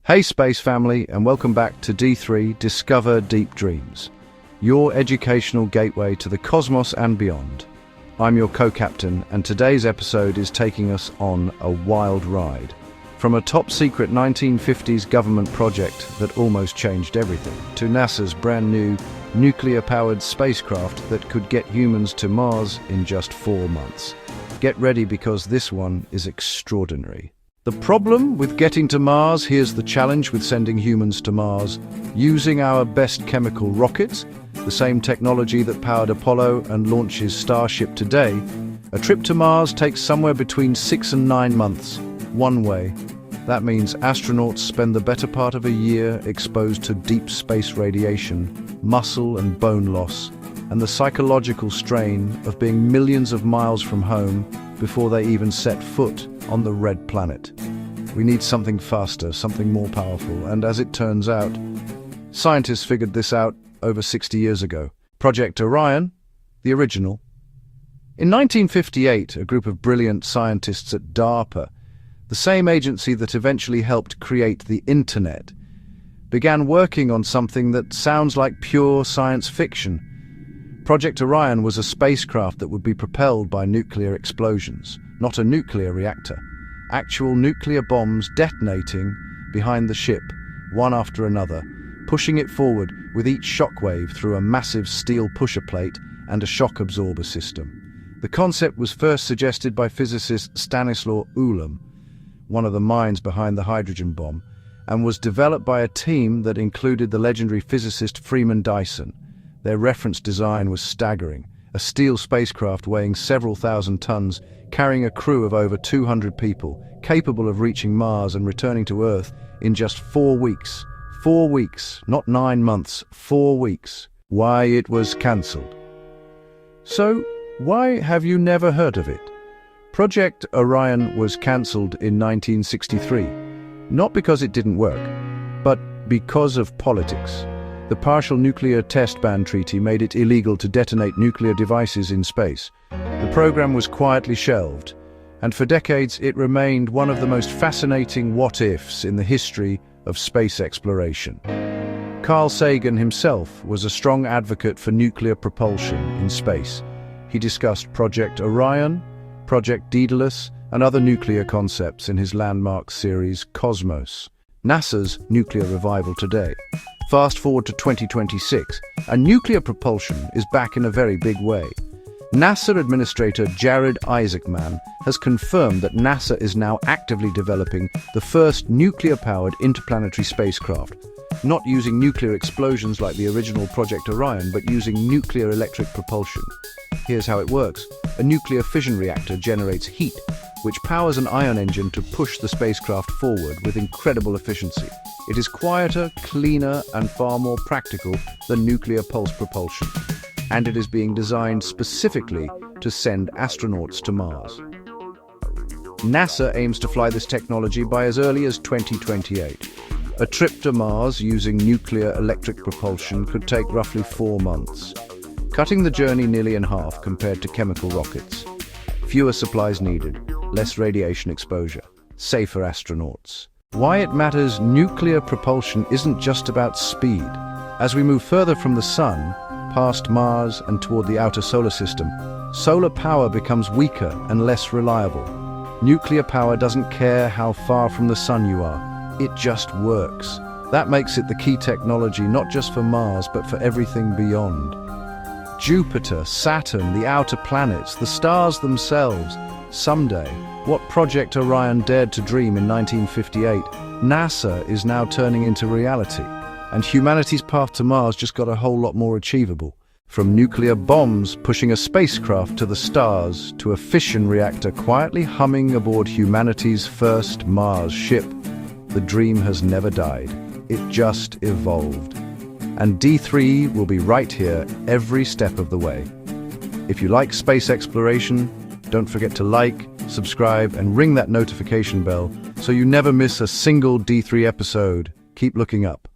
Hey Space Family, and welcome back to D3 Discover Deep Dreams, your educational gateway to the cosmos and beyond. I'm your co-captain, and today's episode is taking us on a wild ride. From a top-secret 1950s government project that almost changed everything, to NASA's brand-new nuclear-powered spacecraft that could get humans to Mars in just 4 months. Get ready because this one is extraordinary. The problem with getting to Mars, here's the challenge with sending humans to Mars. Using our best chemical rockets, the same technology that powered Apollo and launches Starship today, a trip to Mars takes somewhere between 6 and 9 months, one way. That means astronauts spend the better part of a year exposed to deep space radiation, muscle and bone loss, and the psychological strain of being millions of miles from home before they even set foot on the red planet. We need something faster, something more powerful, and as it turns out, scientists figured this out over 60 years ago. Project Orion, the original. In 1958, a group of brilliant scientists at DARPA, the same agency that eventually helped create the Internet, began working on something that sounds like pure science fiction. Project Orion was a spacecraft that would be propelled by nuclear explosions, not a nuclear reactor. Actual nuclear bombs detonating behind the ship, one after another, pushing it forward with each shockwave through a massive steel pusher plate and a shock absorber system. The concept was first suggested by physicist Stanislaw Ulam, one of the minds behind the hydrogen bomb, and was developed by a team that included the legendary physicist Freeman Dyson. Their reference design was staggering, a steel spacecraft weighing several thousand tons, carrying a crew of over 200 people, capable of reaching Mars and returning to Earth in just 4 weeks. 4 weeks, not 9 months, 4 weeks. Why it was cancelled. So, why have you never heard of it? Project Orion was cancelled in 1963, not because it didn't work, but because of politics. The Partial Nuclear Test Ban Treaty made it illegal to detonate nuclear devices in space. The program was quietly shelved, and for decades it remained one of the most fascinating what-ifs in the history of space exploration. Carl Sagan himself was a strong advocate for nuclear propulsion in space. He discussed Project Orion, Project Daedalus, and other nuclear concepts in his landmark series Cosmos. NASA's nuclear revival today. Fast forward to 2026, and nuclear propulsion is back in a very big way. NASA Administrator Jared Isaacman has confirmed that NASA is now actively developing the first nuclear-powered interplanetary spacecraft, not using nuclear explosions like the original Project Orion, but using nuclear electric propulsion. Here's how it works. A nuclear fission reactor generates heat, which powers an ion engine to push the spacecraft forward with incredible efficiency. It is quieter, cleaner, and far more practical than nuclear pulse propulsion. And it is being designed specifically to send astronauts to Mars. NASA aims to fly this technology by as early as 2028. A trip to Mars using nuclear electric propulsion could take roughly 4 months, cutting the journey nearly in half compared to chemical rockets. Fewer supplies needed, less radiation exposure, safer astronauts. Why it matters, nuclear propulsion isn't just about speed. As we move further from the Sun, past Mars and toward the outer solar system, solar power becomes weaker and less reliable. Nuclear power doesn't care how far from the Sun you are, it just works. That makes it the key technology not just for Mars but for everything beyond. Jupiter, Saturn, the outer planets, the stars themselves. Someday, what Project Orion dared to dream in 1958, NASA is now turning into reality. And humanity's path to Mars just got a whole lot more achievable. From nuclear bombs pushing a spacecraft to the stars, to a fission reactor quietly humming aboard humanity's first Mars ship, the dream has never died. It just evolved. And D3 will be right here every step of the way. If you like space exploration, don't forget to like, subscribe, and ring that notification bell so you never miss a single D3 episode. Keep looking up.